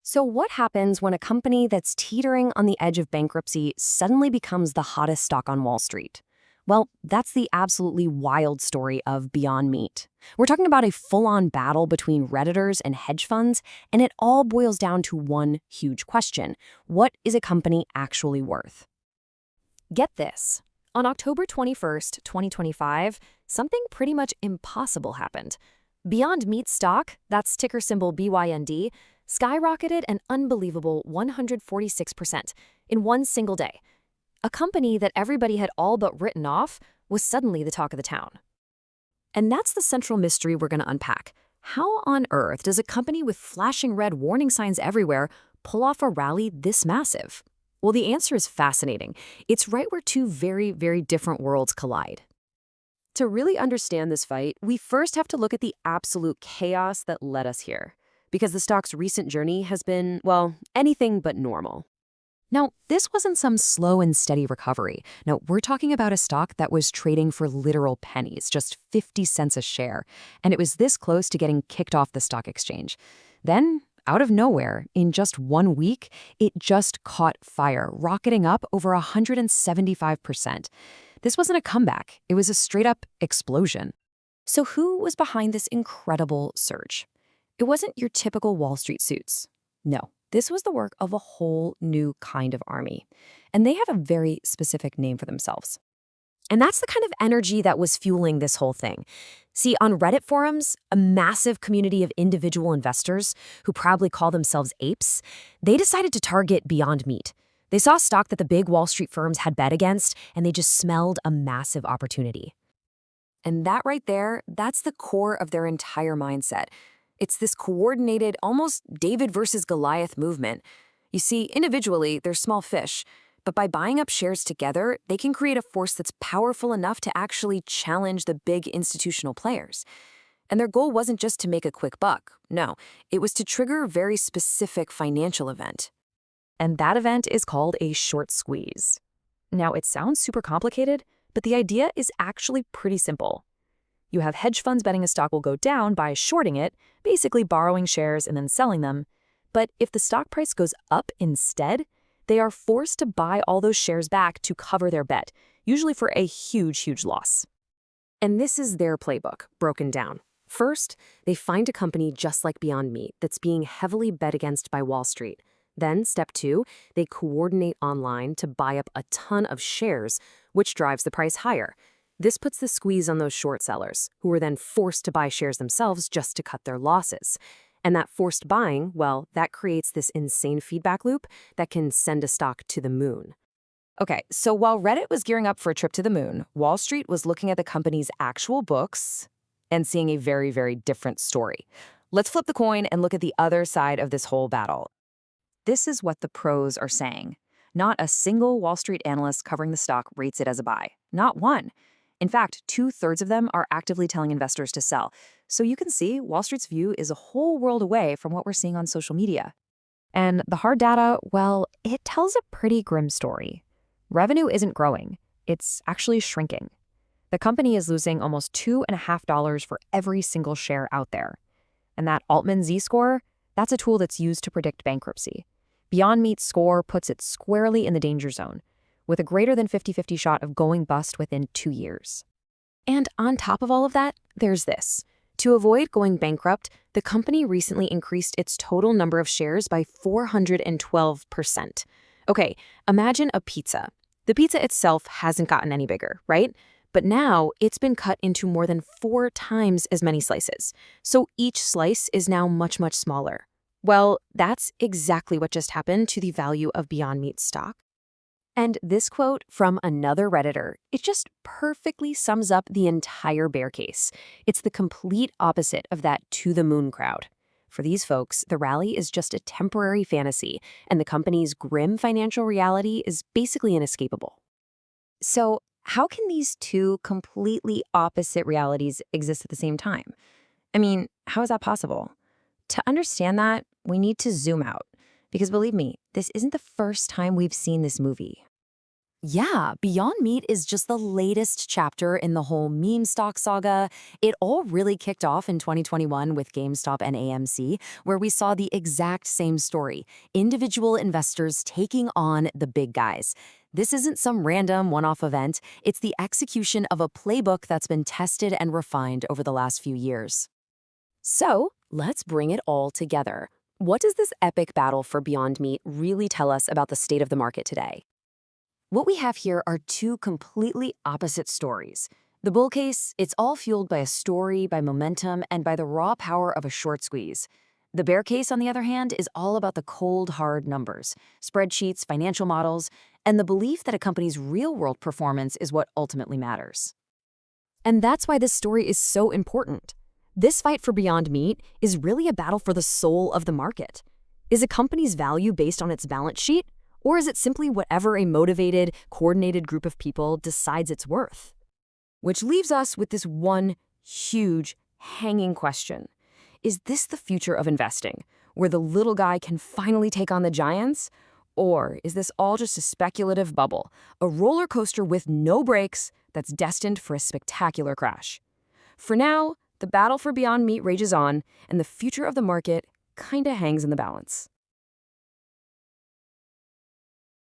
So, what happens when a company that's teetering on the edge of bankruptcy suddenly becomes the hottest stock on Wall Street? Well, that's the absolutely wild story of Beyond Meat. We're talking about a full on battle between Redditors and hedge funds, and it all boils down to one huge question: what is a company actually worth? Get this. On October 21st, 2025, something pretty much impossible happened. Beyond Meat stock, that's ticker symbol BYND, skyrocketed an unbelievable 146% in one single day. A company that everybody had all but written off was suddenly the talk of the town. And that's the central mystery we're going to unpack. How on earth does a company with flashing red warning signs everywhere pull off a rally this massive? Well, the answer is fascinating. It's right where two very, very different worlds collide. To really understand this fight, we first have to look at the absolute chaos that led us here, because the stock's recent journey has been, well, anything but normal. Now, this wasn't some slow and steady recovery. No, we're talking about a stock that was trading for literal pennies, just 50 cents a share, and it was this close to getting kicked off the stock exchange. Then, out of nowhere, in just 1 week, it just caught fire, rocketing up over 175%. This wasn't a comeback, it was a straight-up explosion. So who was behind this incredible surge? It wasn't your typical Wall Street suits. No, this was the work of a whole new kind of army. And they have a very specific name for themselves. And that's the kind of energy that was fueling this whole thing. See, on Reddit forums, a massive community of individual investors who proudly call themselves apes, they decided to target Beyond Meat. They saw stock that the big Wall Street firms had bet against, and they just smelled a massive opportunity. And that right there, that's the core of their entire mindset. It's this coordinated, almost David versus Goliath movement. You see, individually, they're small fish, but by buying up shares together, they can create a force that's powerful enough to actually challenge the big institutional players. And their goal wasn't just to make a quick buck. No, it was to trigger a very specific financial event. And that event is called a short squeeze. Now, it sounds super complicated, but the idea is actually pretty simple. You have hedge funds betting a stock will go down by shorting it, basically borrowing shares and then selling them. But if the stock price goes up instead, they are forced to buy all those shares back to cover their bet, usually for a huge, huge loss. And this is their playbook, broken down. First, they find a company just like Beyond Meat that's being heavily bet against by Wall Street. Then, step 2, they coordinate online to buy up a ton of shares, which drives the price higher. This puts the squeeze on those short sellers, who are then forced to buy shares themselves just to cut their losses. And that forced buying, well, that creates this insane feedback loop that can send a stock to the moon. Okay, so while Reddit was gearing up for a trip to the moon, Wall Street was looking at the company's actual books and seeing a very, very different story. Let's flip the coin and look at the other side of this whole battle. This is what the pros are saying. Not a single Wall Street analyst covering the stock rates it as a buy. Not one. In fact, 2/3 of them are actively telling investors to sell. So you can see Wall Street's view is a whole world away from what we're seeing on social media. And the hard data, well, it tells a pretty grim story. Revenue isn't growing. It's actually shrinking. The company is losing almost $2.50 for every single share out there. And that Altman Z-score, that's a tool that's used to predict bankruptcy. Beyond Meat's score puts it squarely in the danger zone, with a greater than 50-50 shot of going bust within 2 years. And on top of all of that, there's this. To avoid going bankrupt, the company recently increased its total number of shares by 412%. Okay, imagine a pizza. The pizza itself hasn't gotten any bigger, right? But now it's been cut into more than 4 times as many slices. So each slice is now much, much smaller. Well, that's exactly what just happened to the value of Beyond Meat stock. And this quote from another Redditor, it just perfectly sums up the entire bear case. It's the complete opposite of that to-the-moon crowd. For these folks, the rally is just a temporary fantasy, and the company's grim financial reality is basically inescapable. So, how can these two completely opposite realities exist at the same time? I mean, how is that possible? To understand that, we need to zoom out. Because believe me, this isn't the first time we've seen this movie. Yeah, Beyond Meat is just the latest chapter in the whole meme stock saga. It all really kicked off in 2021 with GameStop and AMC, where we saw the exact same story, individual investors taking on the big guys. This isn't some random one-off event, it's the execution of a playbook that's been tested and refined over the last few years. So, let's bring it all together. What does this epic battle for Beyond Meat really tell us about the state of the market today? What we have here are two completely opposite stories. The bull case, it's all fueled by a story, by momentum, and by the raw power of a short squeeze. The bear case, on the other hand, is all about the cold, hard numbers, spreadsheets, financial models, and the belief that a company's real-world performance is what ultimately matters. And that's why this story is so important. This fight for Beyond Meat is really a battle for the soul of the market. Is a company's value based on its balance sheet? Or is it simply whatever a motivated, coordinated group of people decides it's worth? Which leaves us with this one huge, hanging question. Is this the future of investing, where the little guy can finally take on the giants? Or is this all just a speculative bubble, a roller coaster with no brakes that's destined for a spectacular crash? For now, the battle for Beyond Meat rages on, and the future of the market kinda hangs in the balance.